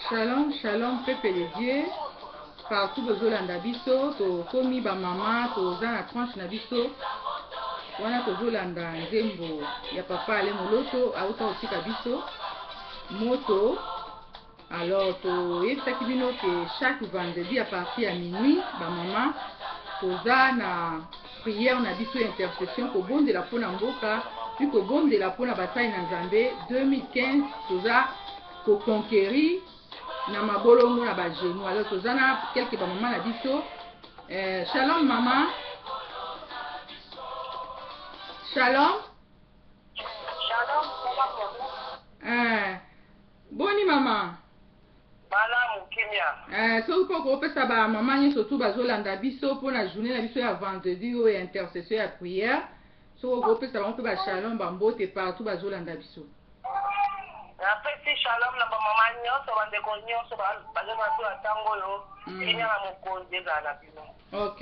Shalom, shalom, peuple de Dieu. Partout bozolanda biso, to komi ba mama, to zana tranche na biso. Wana tozolanda nzembo ya papa ale moloto, auta otika biso. Moto. Alors, to yebisaki bino que chaque vendredi à partir à minuit, ba mama, toza na prière na biso intercession ko bondela pona mboka, puis ko bondela pona bataille na Nzambe 2015 toza ko conquérir na mabolongo na ba genou. Alors toza na quelques ba mama na biso. Shalom mama. Shalom. Shalom mama. Boni mama. Malamu kimia. So ko ko pesa ba mama ni surtout bazolanda biso pour la journée na biso ya vendredi o intercession ya prière. So ko pesa ba ba shalom ba mbote partout bazolanda biso. Après si shalom na ba mama nyonso bande ko nyonso bazoma so tango yo. Kimia na mukonzi za bino. OK.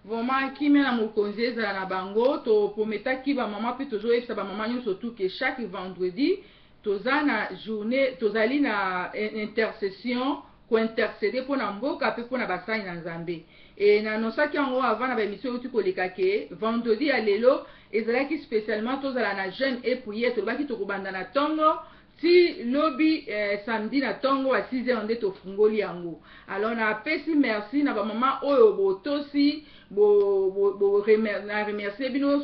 Vraiment kimia na mukonzi za na bango to pometaki ba mama pe tozo epesa ba mama nyonso surtout que chaque vendredi toza na journée tozali na intercession ko intercéder pour na mboka pe pour na basai na Nzambe. Et na nosaki yango avant na ba émission uti koleka ke vendredi ya lelo ezalaki spécialement tozala na jeûne et prière tobaki tokobanda na tongo ti lobby samedi na tongo à 6h nde tofungoli yango. Alors na pesi merci na ba mama oyo botosi remercier bino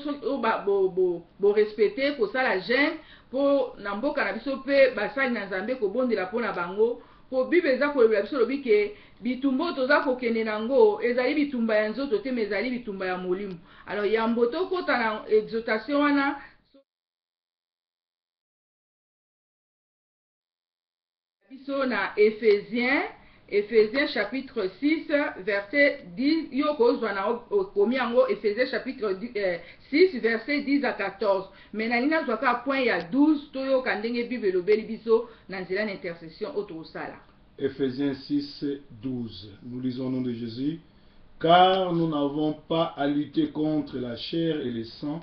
bo respecter ko sala jeûne po na mboka na biso pe basali na Nzambe ko bondela pona bango po bible eza kolobela biso lobi ke bitumba toza kokende nango ezali bitumba ya nzoto te ezali bitumba ya molimo. Alors yambo tokota na exhortation wana biso na Éphésiens chapitre 6 verset 10 yoko zwana komi yango Éphésiens chapitre 6 verset 10 à 14. Mais na nina zwaka point ya 12 toyo kandenge bible lobeli biso na nzela na intercession otosala. Éphésiens 6 12. Nous lisons au nom de Jésus. Car nous n'avons pas à lutter contre la chair et le sang,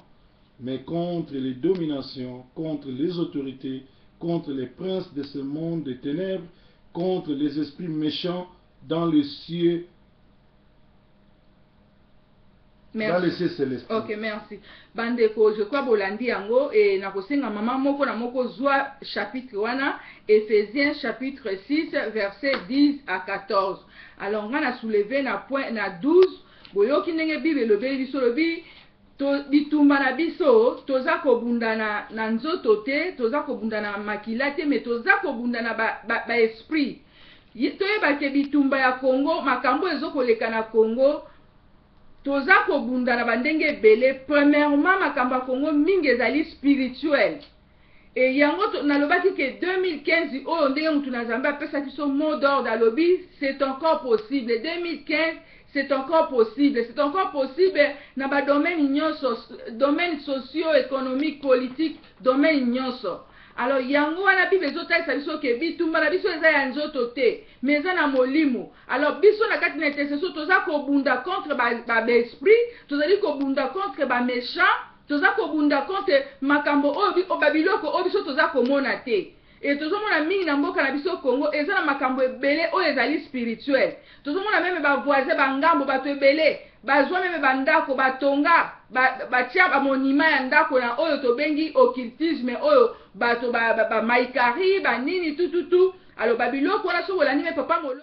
mais contre les dominations, contre les autorités, contre les princes de ce monde des ténèbres, contre les esprits méchants dans les cieux. Merci. Dans les cieux célestes. Ok, merci. Bandeko, je crois bolandi yango et na kosenga mama moko na moko zwa chapitre wana Éphésiens chapitre 6 verset 10 à 14. Alors on a soulevé na point na 12 boyoki ndenge bible lobeli biso lobi to bitumba na biso toza kobundana na nzoto te toza kobundana makila te mais toza kobundana ba esprit toyeba ke bitumba ya Congo makambo ezokoleka na Congo toza kobundana bandenge ebele. Premièrement makambo ya Congo mingi ezali spirituel et yango nalobaki ke 2015 oyo ndenge mutu na Nzambe apesaki so mot d'ordre alobi c'est encore possible. 2015 c'est encore possible. C'est encore possible dans les domaines socio-économiques, politiques, domaines nyonso. Alors, yango wana bible ezotala biso ke bitumba na biso eza ya nzoto te, mais eza na molimo. Alors, biso na kati na intercession toza kobunda contre ba esprit, tozali kobunda contre ba méchant, toza kobunda contre makambo oyo babiloko oyo biso toza komona te. Et tozomona mingi na mboka na biso Congo eza na makambo ebele oyo ezali spirituel. Tozomona meme ba voisin bangambo bato ebele bazwa meme bandako batonga batia ba monima ya ndako na oyo tobengi occultisme oyo bato ba maikari ba nini tututu. Alors babiloko wana so bolani me papa molo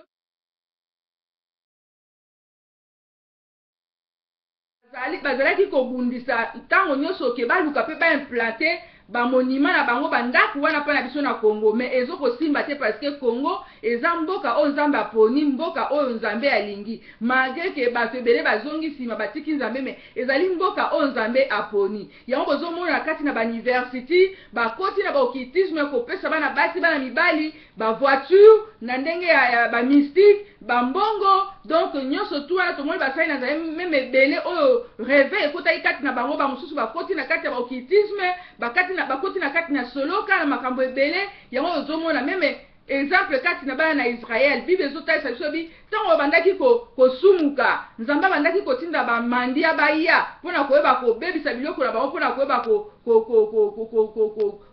bazalaki kobundisa ntango nyonso ke baluka mpe baimplante bamonima na bango bandako wana mpo na biso na Congo. Mais ezokosimba te parce que Congo eza mboka oyo Nzambe aponi, mboka oyo Nzambe alingi. Malgré ke bato ebele bazongi nsima batiki Nzambe, mais ezali mboka oyo Nzambe aponi. Yango bozomona kati na bauniversité bakoti na baoccultisme kopesa bana basi bana mibali bavoiture na ndenge ya bamystique bambongo. Donc nyonso tu wana tomoni basali na Nzambe meme ebele oyo réveil ekotaki kati na bango bamosusu bakoti na kati ya baoccultisme bakoti na kati na soloka na makambo ebele. Yango ozomona meme exemple kati na bana na Israël bible ezotalisa biso bi ntango bandaki kosumuka nzambe bandaki kotinda bamandi ya baya mpona koyeba kobebisa biloko na bango mpona koyeba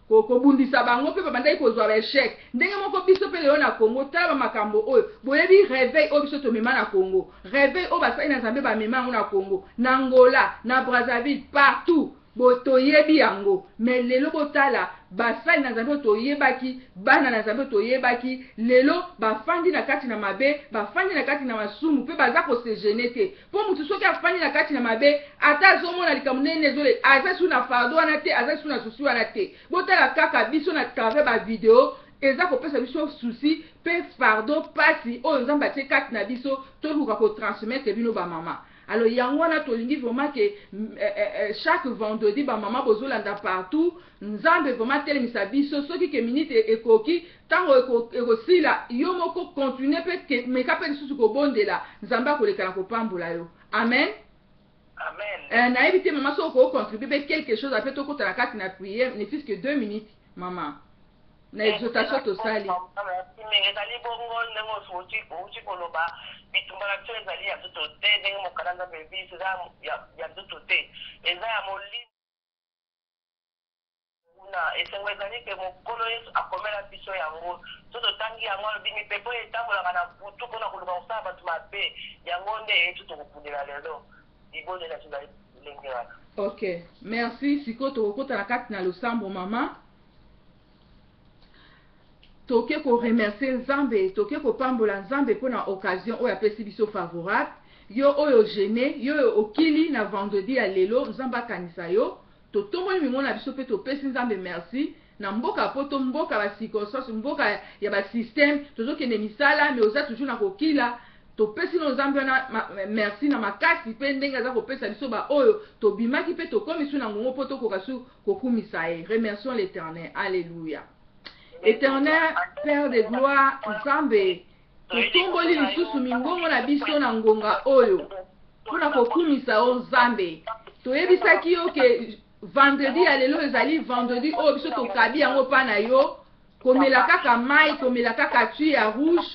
kobundisa bango mpe bandaki kozwa baeshek ndenge moko biso mpe lelo na Congo tala bamakambo oyo boyebi réveil oyo biso tomema na Congo réveil oyo basali na nzambe bamema yango na Congo na Angola na Brazzaville partout botoyebi yango mais lelo botala basali na nzambe toyebaki bana na nzambe toyebaki lelo bafandi na kati na mabe bafandi na kati na masumu mpe baza kosegene te mpo mutu soki afandi na kati na mabe ata azomona likambo nene ezole aza su na fardo wana te aza su na susi wana te botala kaka biso na travers bavideo eza kopesa biso susi mpe fardo pasi oyo nzambe atie kati na biso toluka kotransmettre bino bamama. Alors yango wana tolingi vraiment que chaque vendredi ba maman bozolanda partout nzambe vraiment telemisa biso soki ke minute ekoki tango ekosila yo moko continuer peut meka pe lisusu kobondela nzambe akoleka na kopambola yo amen amen na éviter maman so ko contribuer quelque chose après to kota na kati na prière ne fils que 2 minutes maman na exhortation to sali bitumbala tso ezali ya nzoto te ndenge mokanda nzambe biso eza ya nzoto te eza ya molimo na esengo ezali ke mokolo yesu akomela biso yango so totangi yango alobi mipepo etambolaka na butu mpona koluka kosala bato mabe yango nde yesu tokokundela lelo libonde na tozali ndenge wana. Ok, merci. Siko tokokota na kati na losambo mama toke ko remercier nzambe toke ko pambola nzambe pona occasion oyo apesi biso favorable yo oyo gene yo okili na vendredi ya lelo nzambe akanisa yo totomboli mingo na biso pe topesi nzambe merci na mboka poto mboka ba circonstance mboka ya ba système tozokende misala mais oza toujours na kokila topesi no nzambe na merci na makasi pe ndenge aza kopesa biso ba oyo tobimaki pe tokomi su na ngongo poto kokasu kokumisa ye. Remercions l'Éternel. Alléluia. Éternel Père de gloire nzambe totomboli lisusu mingongo na biso na ngonga oyo mpona kokumisa o nzambe toyebisaki yo ke vendredi ya lelo ezali vendredi oyo biso tokabi yango mpa na yo komela kaka mai komela kaka tui ya rouge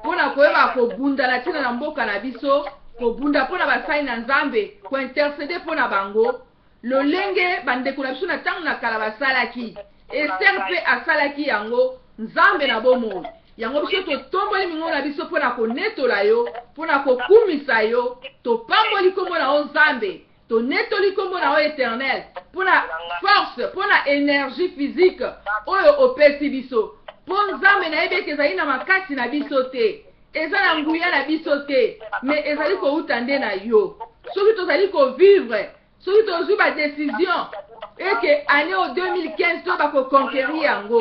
mpona koyeba kobunda ntina na mboka na biso kobunda mpona basali na nzambe kointercede mpona bango lolenge bandeko na biso na ntango na kala basalaki Esther pe asalaki yango nzambe na bomoi yango biso totomboli mingo na biso mpona konetola yo mpona kokumisa yo topamboli kombo na o nzambe tonetoli kombo na o Éternel mpona force mpona énergie physique oyo opesi biso mpo nzambe nayebi eke ezali na makasi na biso te eza na nguya na biso te mais ezali kouta nde na yo soki tozali kovivre soki tozwi badécision eke année au 2015 to bakoconquérir yango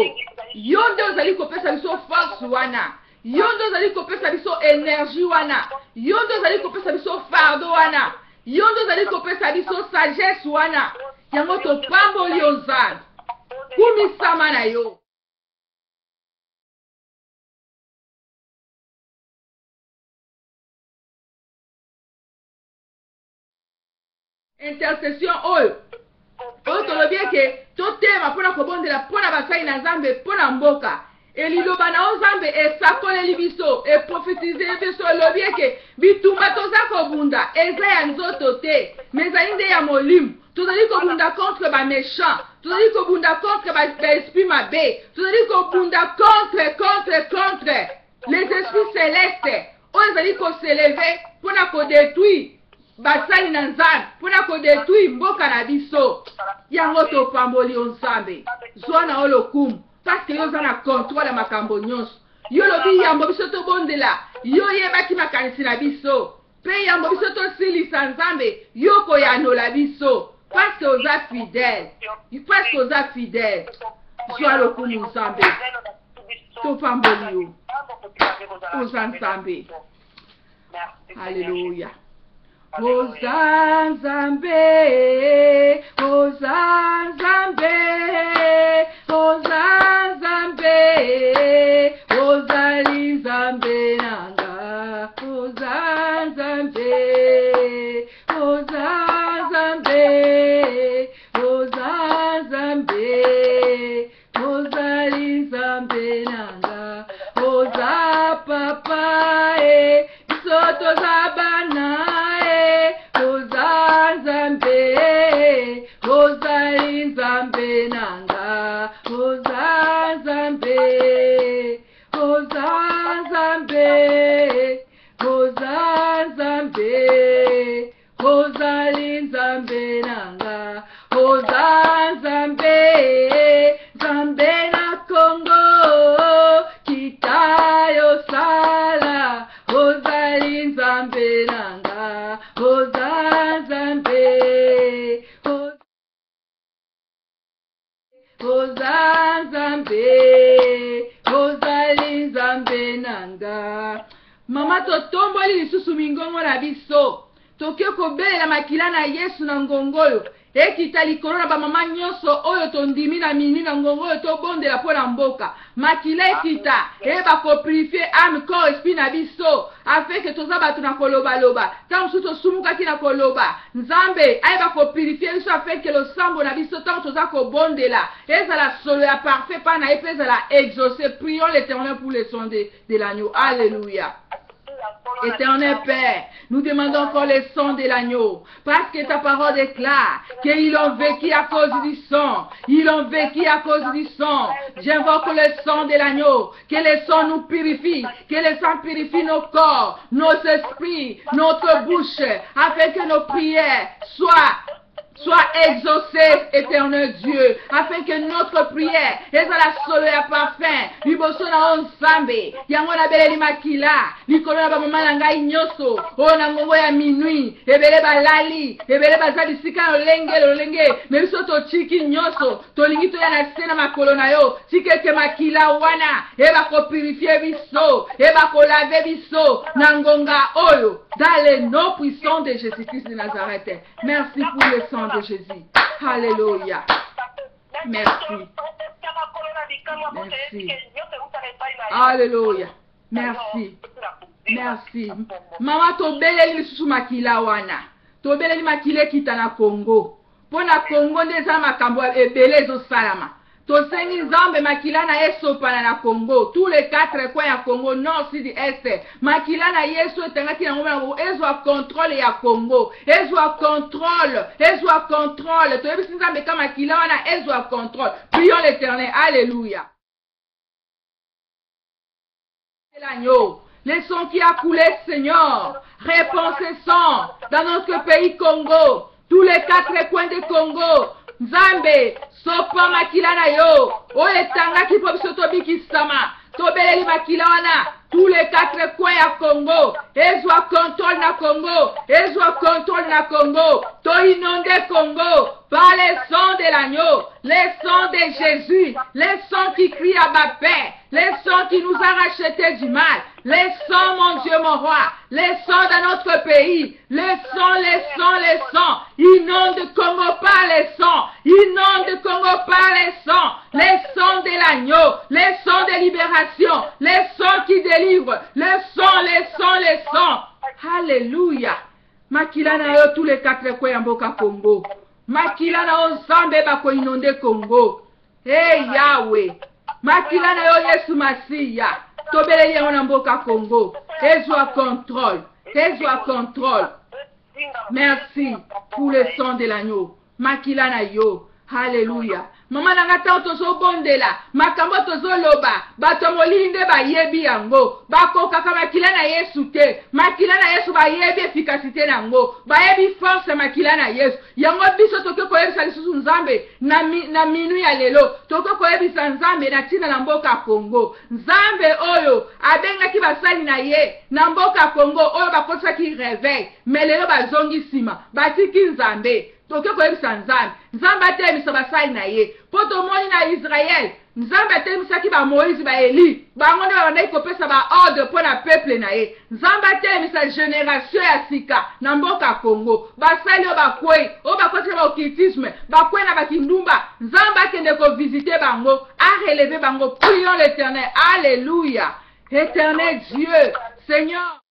yo nde ozali kopesa biso force wana yo nde ozali kopesa biso énergie wana yo nde ozali kopesa biso fardo wana yo nde ozali kopesa biso sagesse wana yango topamboli yo nzambe kumisama na yo. Intercession oyo tolobi eke totema mpona kobondela mpona basali na nzambe mpona mboka eliloba na o nzambe esakoleli biso eprofetize biso elobi eke bitumba toza kobunda eza ya nzoto te mais ezali nde ya molimo tozali kobunda contre baméchant tozali kobunda contre baesprit mabe tozali kobunda contre les esprits célestes oyo ezali koseleve mpona kodétruire basali na nzambe mpona kodétruire mboka na biso yango topamboli yo nzambe zwa na yo lokumu parceke yo oza na contrôle ya makambo nyonso yo lobi yambo biso tobondela yo yebaki makanisi na biso mpe yambo biso tosilisa nzambe yo koyanola biso parceke oza fidèle zwa lokumu nzambe topamboli yo oza nzambe. Alléluia. Ozanzambe, Ozanzambe, Ozanzambe, Ozalizambe nanga, Ozanzambe, Ozanzambe, Ozanzambe, Ozalizambe nanga, nzambe nanga, oza nzambe, oza nzambe, oza nzambe, ozali nzambe nanga, oza nzambe, nzambe na Congo, kitayo sala, ozali nzambe nanga, oza nzambe, oza nzambe, ozali nzambe nanga. Mama totomboli lisusu mingongo na biso, toke kobelela makila na Yesu na ngongoyo, ekita likolo na bamama nyonso oyo tondimi na mini na ngongoyo tobondela mpo na mboka. Makila ekita eba kopurifie ame corps esprit na biso, afin toza bato na koloba-loba, tango mosusu tosumukaki na koloba, Nzambe ayeba kopurifie biso afin losambo na biso tango toza kobondela ezala solo ya parfait pa na ye mpe ezala exaucé. Prions l'Éternel pour le son de l'agneau. Alléluia. Éternel Père, nous demandons encore le sang de l'agneau, parce que ta parole déclare qu'ils ont vécu à cause du sang. Ils ont vécu à cause du sang. J'invoque le sang de l'agneau, que le sang nous purifie, que le sang purifie nos corps, nos esprits, notre bouche, afin que nos prières soient exaucées, éternel Dieu, afin que notre prière est à la soleil parfum. Liboso na onsambe, yango na beleli makila, likolo na bamama na ngai nyoso, o na ngongo ya minui, ebele balali, ebele bazali sika lolenge, mais biso tochiki nyoso, tolingi toya na se na makolo na yo, tikeke makila wana, eba ko purifier biso, eba ko laver biso, na ngonga oyo, dans le nom puissant de Jésus-Christ de Nazareth. Merci pour le sang de Jésus. Alléluia. Merci. Merci. Alléluia. Merci. Merci. Mama tobeleli lisusu makila wana. Tobeleli makila kita na Congo. Pona Congo ndeza makambo ebele ezosalama. Tosengi Nzambe makila na esopana na Congo. Tous les 4 coins ya Congo, nord, sud, est. Makila na Yesu etangaki na ngoma na ezwa contrôle ya Congo. Ezwa contrôle. Toyebisi Nzambe kama makila wana ezwa contrôle. Prions l'Éternel. Alléluia. L'agneau. Le sang qui a coulé, Seigneur. Réponds ce sang dans notre pays Congo. Tous les 4 coins de Congo. Nzambe, sopa makila na yo, o etanga ki po biso tobikisama, tobeleli makila wana, tous les 4 coins ya Congo, ezwa contrôle na Congo, to inonde Congo, par le sang de l'agneau, le sang de Jésus, le sang qui crie à ma paix, le sang qui nous a racheté du mal, le sang, mon Dieu, mon roi, le sang dans notre pays, le sang, inonde Congo par le sang, inonde Congo par le sang de l'agneau, le sang de libération, le sang qui délivre, le sang. Alléluia. Makila na yo tous les 4 coins ya mboka Congo. Makila na yo Nzambe bako inonde Congo. Hey Yahweh. Makila na yo Yesu Masiya. Tobele yango na mboka Congo. Ezwa contrôle. Merci pour le sang de l'agneau. Makila na yo. Alléluia. Mama nanga ta tozo bondela, makambo tozo loba, bato molinde ba yebi yango, bakoka kama makila na Yesu te, makila na Yesu ba yebi efficacité nango, ba yebi force makila na Yesu. Yango biso toke koyebisa lisusu Nzambe na minu ya lelo, toke koyebisa Nzambe na tina na mboka Congo. Nzambe oyo abengaki basali na ye na mboka Congo oyo bakosaki réveil, melelo bazongi sima, batiki Nzambe. Toke koyebisa Nzambe atelemisa basali na ye. Po tomoni na Israël, Nzambe atelemisaki ba Moïse ba Eli, bango nde babandaki kopesa ba ordre mpo na peuple na ye. Nzambe atelemisa génération ya sika na mboka Congo, basali oyo bakwei, oyo bakotela ba occultisme, bakwei na bakindumba. Nzambe akende kovisite bango, arelever bango. Prions l'Éternel. Alléluia. Éternel Dieu, Seigneur,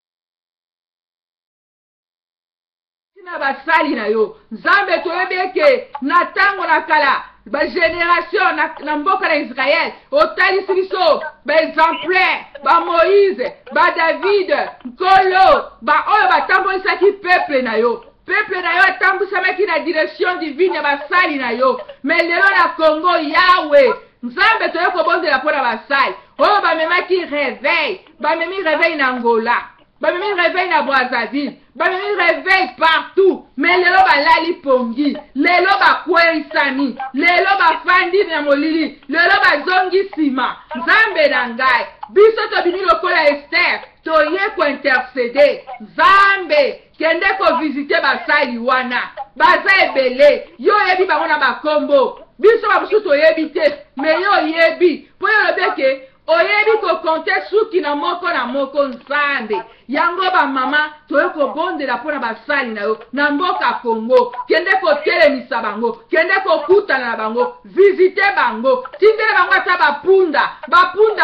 na basali na yo Nzambe toyebeke na tango na kala ba génération na mboka na Israël otalisi biso ba exemplaire ba Moïse ba David Nkolo ba oyo batambolisaki peuple na yo peuple na yo etambusamaki na direction divine ya basali na yo. Mais lelo na Congo Yahweh Nzambe toye kobondela mpona basali oyo bamemaki réveil, bamemi réveil na Angola, bamemi réveil na Brazzaville, bamemi réveil partout. Mais lelo balali pongi, lelo bakweisami, lelo bafandi na molili, lelo bazongi nsima. Nzambe na ngai biso tobimi lokola Esther toye kointercede. Nzambe kende kovisite basali wana baza ebele, yo yebi bango na bakombo, biso babusu toyebi te, me yo yebi po yo lobeke oyebi kokonte suki na moko Nzambe. Yango bamama toye kobondela mpona basali na yo na mboka Congo, kende kotelemisa bango, kende kokutana na bango, visite bango, tindela bango ata bapunda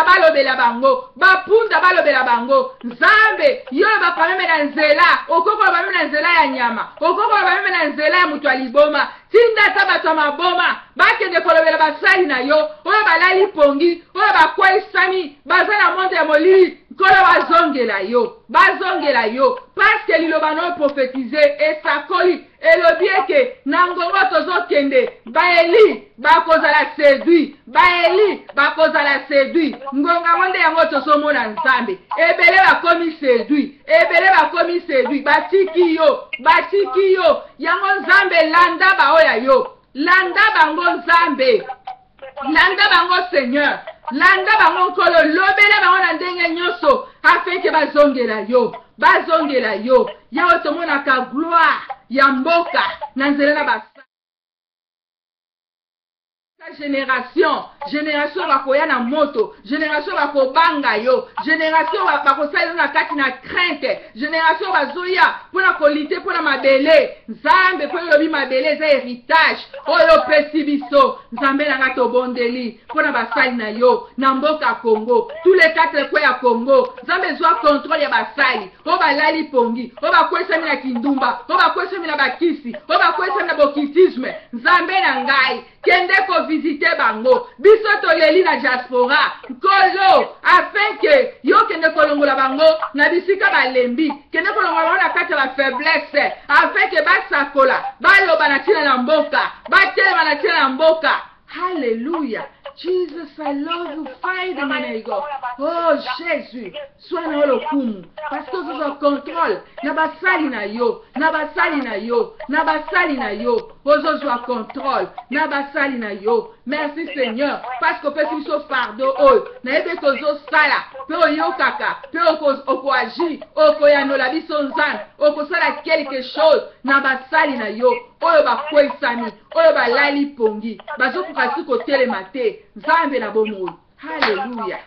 balobela bango, balobela bango. Nzambe yo bakameme na nzela, okoko bameme na nzela ya nyama, okoko bameme na nzela ya mutu aliboma, tinda ata bato ya maboma bakende kolobela basali na yo oyo balali pongi, oyo bakweisami baza na monde ya molili. Nkolo bazongela yo parce que liloba no prophétiser esakoli elobi eke na ngongo tozokende baeli bakozala séduit, ngonga ngonde yango tozomona Nzambe ebele bakomi séduit, batiki yo yango Nzambe landa baoya yo, landa bango Nzambe, landa bango Seigneur, landa bango Nkolo, lobela bango na ndenge nyonso afin ke bazongela yo yawe tomonaka gloire ya mboka na nzela na basa. Génération bakoya na moto, génération bakobanga yo, génération bakosala na kati na crainte, génération bazoya pona kolite pona mabele. Nzambe po lobi mabele za héritage oyo pesi biso. Nzambe na ngato bondeli pona basali na yo na mboka Congo, tous les 4 coins ya Congo. Nzambe zwa contrôle ya basali o balali pongi, o bakwesami na kindumba, o bakwesami na bakisi, o bakwesami na bokitisme. Nzambe na ngai kende ko visite bango, biso toleli na diaspora Nkolo afin que yo kende kolongola bango na bisika balembi, kende kolongola bango na kati ya faiblesse afin que basakola baloba na tina na mboka, batelema na tina na mboka. Hallelujah. Jesus, I love you. Fight the man, God. Oh, Jésus. Sois dans le coup. Parce que vous avez contrôle. Nabasali na yo. Vous avez contrôle. Nabasali na yo. Merci, Seigneur. Parce que vous avez fardeau. Naebe kozo sala. Peu yo kaka. Peu oko agi. Oko yano la bisonzan. Oko sala quelque chose. Nabasali na yo. Oyo ba kwesami. Oyo ba lali pongi. Bazo kukasi kote mate. Nzambe na bomoi. Hallelujah.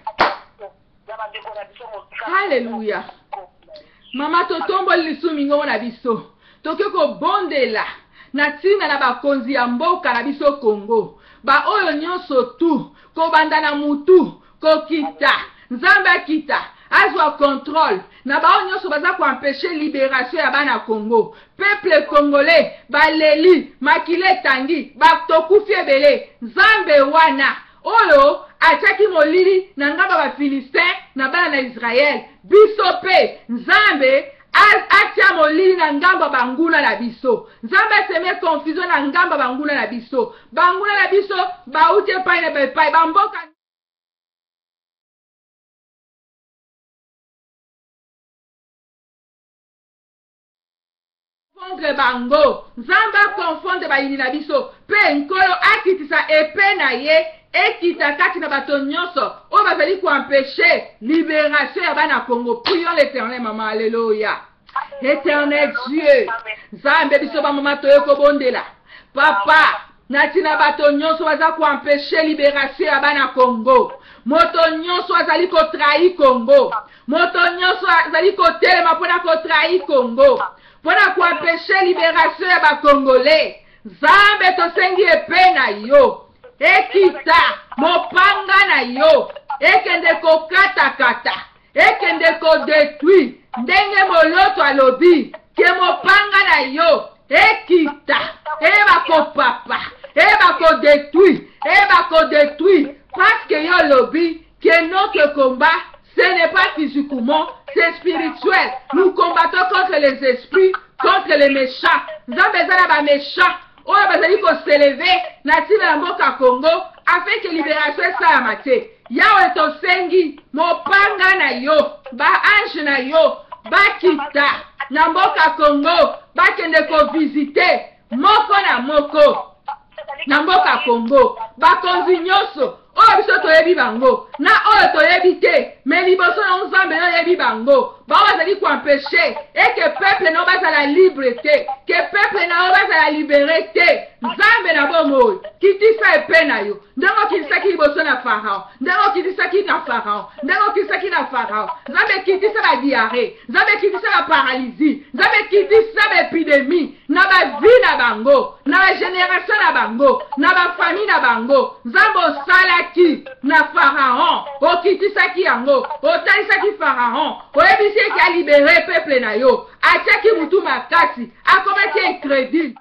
Hallelujah. Mama totombo lisumingo na biso. Tokeko bondela na tina na bakonzi ya mboka na biso Congo. Ba oyo nyonso tu ko banda na mutu ko kita. Nzambe akita azwa contrôle na ba oyo nyonso baza ko empêcher libération ya bana Congo. Peuple congolais baleli makile tangi batokufi ebele. Nzambe wana oyo ataki molili na ngamba ba Filistin na bana na Israël. Biso pe Nzambe atia molili na ngamba banguna na biso. Nzambe seme confusion na ngamba banguna na biso. Banguna na biso baute pai na pai bamboka confondre bango. Nzambe confondre ba yini na biso. Pe Nkolo akitisa epe na ye ekita kati na bato nyonso o bazali ko empêcher libération ya bana Congo. Prions l'Éternel, maman. Alléluia. Éternel Dieu, Nzambe biso ba mama toye ko bondela papa natina bato nyonso baza ko empêcher libération ya bana Congo. Moto nyonso azali ko trahir Congo, moto nyonso azali ko telema pona ko trahir Congo, pona ko empêcher libération ya ba Congolais. Nzambe tosengi epe na yo ekita mopanga na yo ekende ko kata ekende ko détruire ndenge moloto alobi ke mopanga na yo ekita eba ko papa eba ko détruire parce que yo lobi que notre combat ce n'est pas physiquement, c'est spirituel. Nous combattons contre les esprits, contre les méchants. Nzambe ezana ba méchants. Oyo bazali ko s'élever na tina na mboka Congo afin que libération esalama te. Yawe tosengi mopanga na yo, ba ange na yo, bakita na mboka Congo, bakende ko visiter moko na moko na mboka Congo, bakonzi nyonso oyo biso toyebi bango na oyo toyebi te, me liboso na Nzambe oyebi bango bazali kuempêcher et que peuple na bazala libre te, que peuple na bazala libéré te. Nzambe na bomo kitisa epe na yo ndenge kitisaki liboso na Pharaon, ndenge kitisaki na Pharaon, ndenge kitisaki na Pharaon. Nzambe kitisa ba diarrhée, Nzambe kitisa ba paralysie, Nzambe kitisa ba épidémie na ba vie na bango, na ba génération na bango, na ba famille na bango. Nzambe osalaki na Pharaon, okitisaki yango, otalisaki Pharaon, oyebisi qui a libéré peuple na yo, atiaki mutu makasi, akomaki incrédule.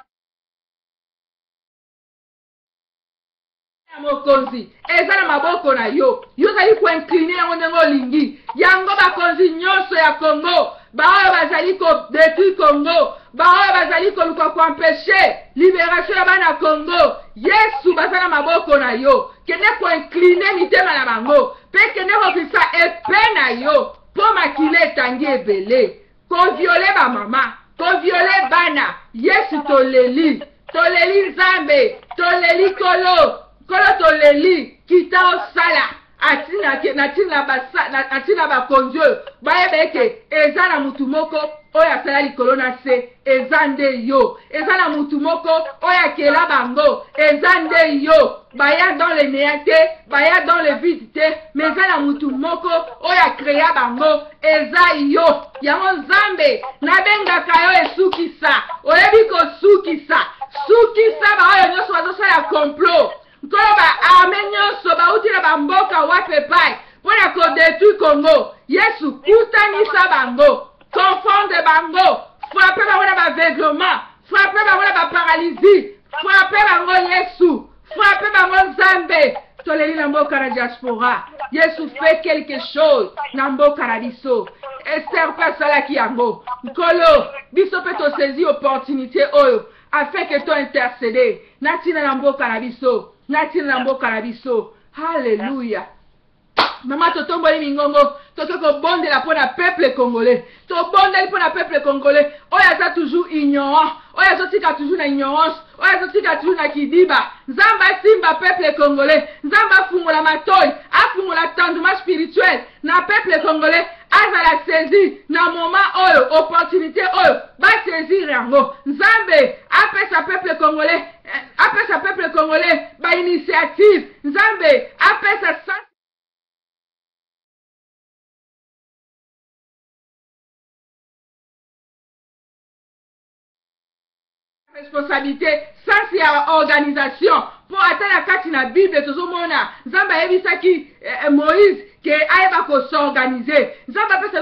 Mokonzi eza na maboko na yo, yo zali ko incliner yango ndenge olingi. Yango bakonzi nyonso ya Congo, baoyo bazali ko détruire Congo, baoyo bazali ko luka ko empêcher libération ya bana Congo, Yesu baza na maboko na yo, kende ko incliner mitema na bango, pe kende ko kisa epe na yo, po makile etangi ebele, ko viole ba mama, ko viole bana. Yesu toleli Nzambe, toleli kolo toleli kita osala atina bakonzi oyo bayeba eke eza na mutu moko oyo asala likolo na se, eza nde yo. Eza na mutu moko oyo akela bango, eza nde yo. Baya dans le néant te, baya dans le vide te, mais eza na mutu moko oyo akrea bango, eza yo. Yango Nzambe nabengaka yo esukisa, oyebi kosukisa, sukisa baoyo nyonso bazosala complot. Nkolo ba arme nyonso bauti na bamboka wape pai pona ko détruire Congo. Yesu kutanisa bango, confondre bango, frapper bango na baveuglement, frapper bango na baparalysie, frapper bango Yesu, frapper bango Nzambe. Toleli na mboka na diaspora, Yesu fait quelque chose na mboka na biso. Esther pa salaki yango. Nkolo biso pe to saisi opportunité oyo afin que to intercéder natina na mboka na biso, natina na mboka na biso. Hallelujah. Mama totomboli mingongo, tokoko bondela pour na peuple congolais. To bondeli pour na peuple congolais. Oya za toujours ignorant, oya zo tika toujours na ignorance, oya zo tika toujours na kidiba. Nzamba simba peuple congolais, Nzamba fungola matoi, afungola tendement spirituel na peuple congolais. Azala saisi na moment oyo, opportunité oyo, ba saisir yango. Nzambe apesa peuple congolais, ba initiative. Nzambe apesa responsabilité, ça c'est organisation. Pour atteindre la carte na Bible, tout le monde a Nzamba ebisaki Moïse que aïba ko s'organiser. Nzamba peut ça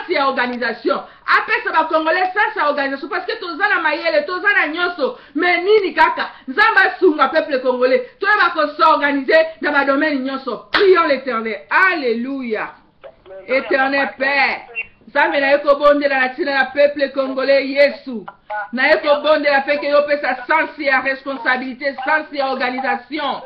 c'est organisation. Après ça va congolais ça c'est organisation parce que tozana mayele, tozana nyonso, mais nini kaka. Nzamba sunga peuple congolais. Toi va ko s'organiser dans ba domaine nyonso. Prions l'Éternel. Alléluia. Éternel Père, Nzambe na yeko bonde la tina na peuple congolais Yesu. Na yeko bonde la fait que yo peut sa sens et responsabilité, sens et organisation.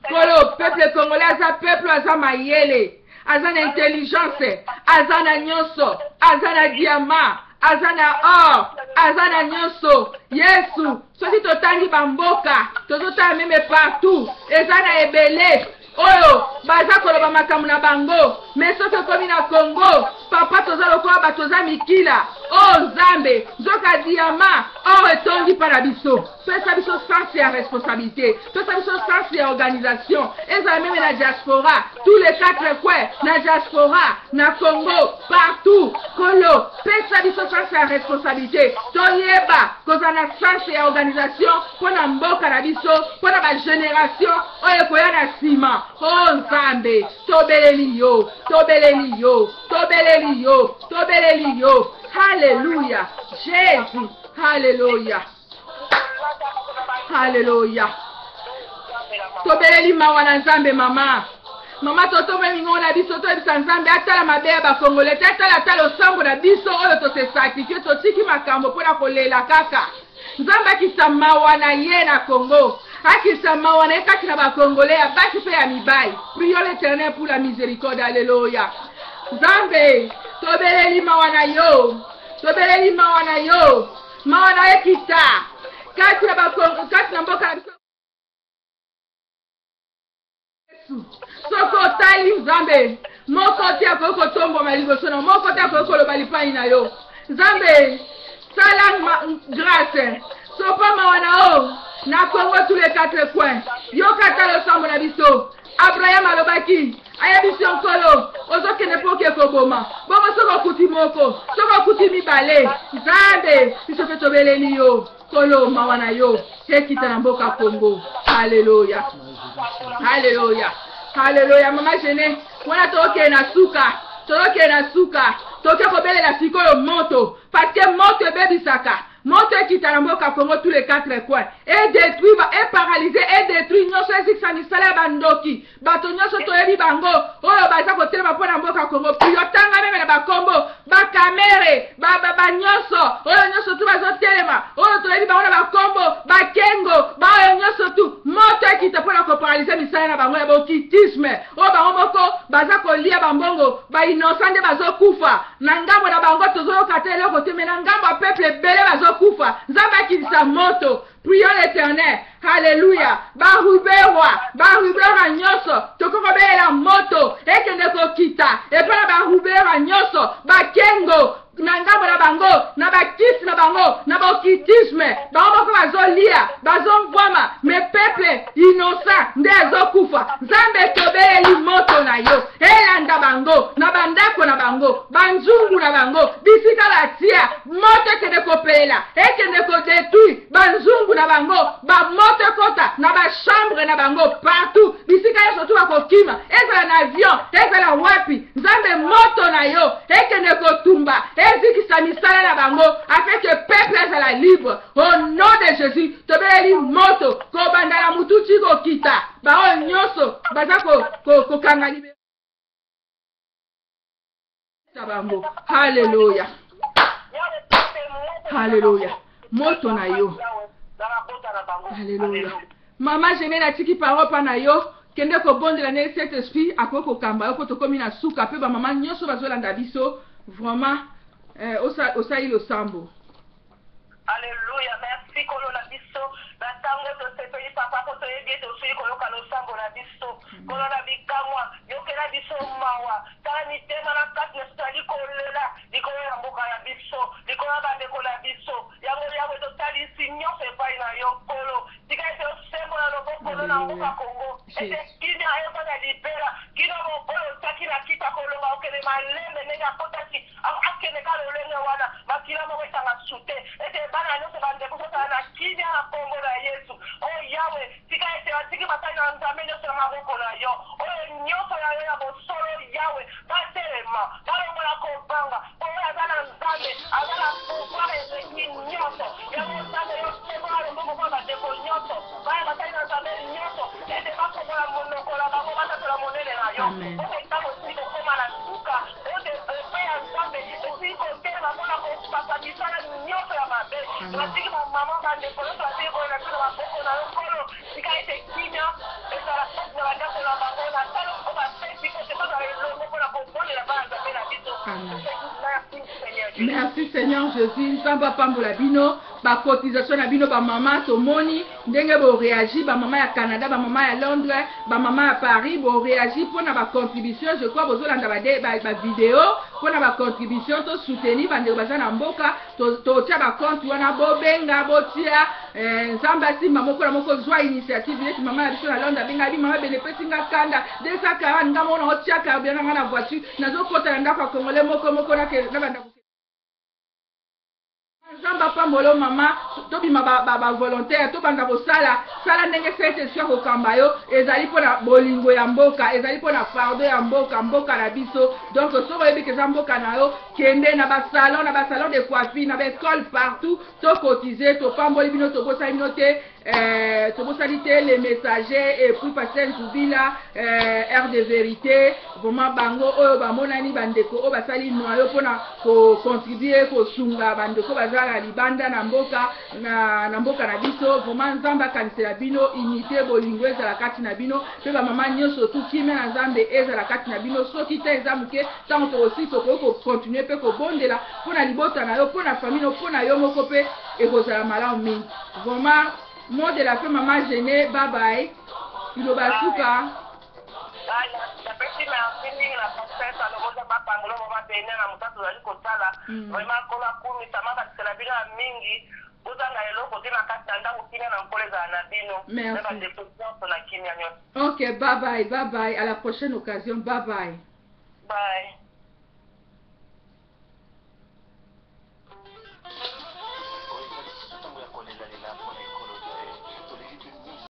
Kolo peuple congolais aza peuple aza mayele, aza na intelligence, aza na nyonso, aza na diamant, aza na or, aza na nyonso. Yesu, soki totangi bamboka, tozota meme partout, eza na ebele. Oyo baza koloba makambo na bango, mais soki okomi na Congo, papa toza lokola batoza mikila. Oh Nzambe, zoka diama, or etongi pa na biso. Pesa biso sens et responsabilité, pesa biso sens et organisation. Eza même na diaspora, tous les 4 coins, na diaspora, na Congo, partout. Kolo, pesa biso sens et responsabilité. Toyeba, koza na sens et organisation, pona mboka na biso, pona ba génération, oyo koya na sima. Oh Nzambe, tobeleli yo, tobeleli yo, tobeleli yo, tobeleli yo. Alléluia. Jésus. Alléluia. Alléluia. Tobeleli mawa na Nzambe mama. Mama toto mingo na biso to ebisa nzambe atala mabe ya bakongole te atala losambo na biso oyo tose sakrifie totiki makambo mpona kolela kaka. Nzambe akisa mawa na ye na Congo. Akisa mawa na ye kati na bakongole ya basi mpe ya mibali. Prions l'Éternel pour la miséricorde. Alléluia. Nzambe tobeleli mawa na yo. Tobeleli mawa na yo. Mawa na ye kita. Kati na bakongole kati na mboka na biso. Soko tali Nzambe moko te akoko tombo maliboso na moko te akoko loba lipai na yo. Nzambe sala grâce sopa mawana o na Congo tous les quatre coins yo kata lo sambo na biso. Abraham alobaki ayebisi nkolo ozokende po ke koboma bongo soko kuti moko soko kuti mibale. Nzambe biso mpe tobeleli yo kolo mawana yo ekita na mboka Congo. Alléluia. Alléluia. Alléluia. Mama Jene wana toke na suka toke kobelela sikoyo moto parce que moto ebebisaka moto ekita na mboka Congo tous les quatre coins et détruit et paralysé et détruit nyonso ezikisa misala ya bandoki bato nyonso toyebi bango oyo baza kotelema mpo na mboka Congo yotanga meme na bakombo bakamere banyonso oyo nyonso tu bazotelema oyo toyebi bango na bakombo bakengo baoyo nyonso tu moto ekita mpona koparalize misala na bango ya bokitisme oyo bango moko baza kolia bambongo bainosa nde bazokufa na ngambo na bango tozoyoka te eloko te me na ngambo ya peuple ebele bazokufa. Nzambe akilisa moto. Prions l'Éternel. Alléluia. Barubera nyonso tokokobelela moto ekende kokita epona barubera nyonso bakengo na ngambo na bango na bakisi na bango na bokitisme bango moko bazolia bazomvwama me peuple innocent nde azokufa. Nzambe tobeleli moto na yo elanda bango na bandako na bango banzungu na bango bisika batia moto ekende kopelela ekende kodetruire banzungu na bango bamoto kota na bachambre na bango partout bisika nyonso tu bakokima ezala na avion ezala wapi. Nzambe moto na yo ekende kotumba ezikisa misala na bango afin que peuple ezala libre au nom de Jésus. Tobeleli moto kobanda na mutu ti kokita bao nyonso baza kokanga libe bango. Alléluia. Alléluia. Moto na yo. Alléluia. Mama Jene na tiki parole pa na yo kende ko bondela ne cet esprit akoko kamba ko to komi na suka pe ba mama nyonso bazolanda biso vraiment osali lo sambo. Alléluia. Merci kolo na biso batango to sepeli papa ko to yebie to sui kolo kalo sambo na biso kolo na bikamwa yokela biso mawa tani tema na kati stali kolela likolo ya mboka ya biso likolo ya bandeko na biso yango to tali sinyo se pai na yo kolo tika ete sembo na loboko na mboka Congo ete kina ayo na libera kina mo kolo taki na kita kolo ma okele malembe nega potaki akene kalo lenge wana makila mo wetanga sute ete bana nyose bandeko kota na kina na Congo na Yesu oh yawe tika ete atiki batani na nzambe nyose na maboko na yo oh nyose ya yo ya bosolo yawe batelema balongo na kobanga oh azana nzambe azana pouvoir ezeki nyonso yawe nzambe yo sembo na loboko kwa bandeko nyonso baya batani na nzambe nyonso ete bakomola monoko na bango batatola monene na yo ote ntango esili kokoma na suka ote pe ya nzambe esili kotelema mpona kopasa misala nyonso ya mabe natiki bamama bandeko nyonso batiki koyena biso maboko na yo kolo tika ete kimia ezala pesi na bandako na bango na talo o bapesi kote kozala elongo mpona kobondela bana nzambe na biso. Merci Seigneur Jésus. Nzamba pambola bino ba cotisation na bino ba mama tomoni ndenge bo réagir ba mama ya Canada ba mama ya Londres ba mama ya Paris bo réagir pour na ba contribution je crois bozolanda ba vidéo pour na ba contribution to soutenir ba ndeko bazana mboka to tia ba compte wana bo benga bo tia nzamba si mama ko moko zwa initiative yetu mama ya biso na Londres benga bi mama bele pesinga kanda 240 ngamo na otia ka bien na voiture nazo kota ndako kongole moko na ke na banda Nzamba pambolo mama to bima ba volontaire to banda bosala sala ndenge sete sio ko kambayo ezali pona bolingo ya mboka ezali pona fardo ya mboka na biso donc so rebi ke mboka na yo kende na ba salon de coiffure na ba école partout to cotiser to pamboli bino to bosa bino te tobosalité les messagers et puis passer Nzubila air de vérité vraiment bango oyo bamonani bandeko oyo basali noyo mpona kocontribue kosunga bandeko bazala libanda na mboka na biso vraiment nzambe akanisela bino unité bolingo ezala kati na bino mpe bamama nyonso tukime na nzambe ezala kati na bino soki te eza moke ntango tokosi tokoki kocontinue mpe kobondela mpona libota na yo mpona famille mpona yo moko mpe ekozala malamu mingi vraiment mot de la fin mama Gene bye bye iloba suka napesi merci mingi na pasteur alokoza bapangolo mama bene na motato ozali kosala vraiment kola kumisa mabakisela bino ya mingi bozanga eloko te na kati na ndako kimia na nkolo ezala na bino na bandeko nyonso na kimia nyonso. Ok, bye bye, à la prochaine occasion, bye bye. Bye.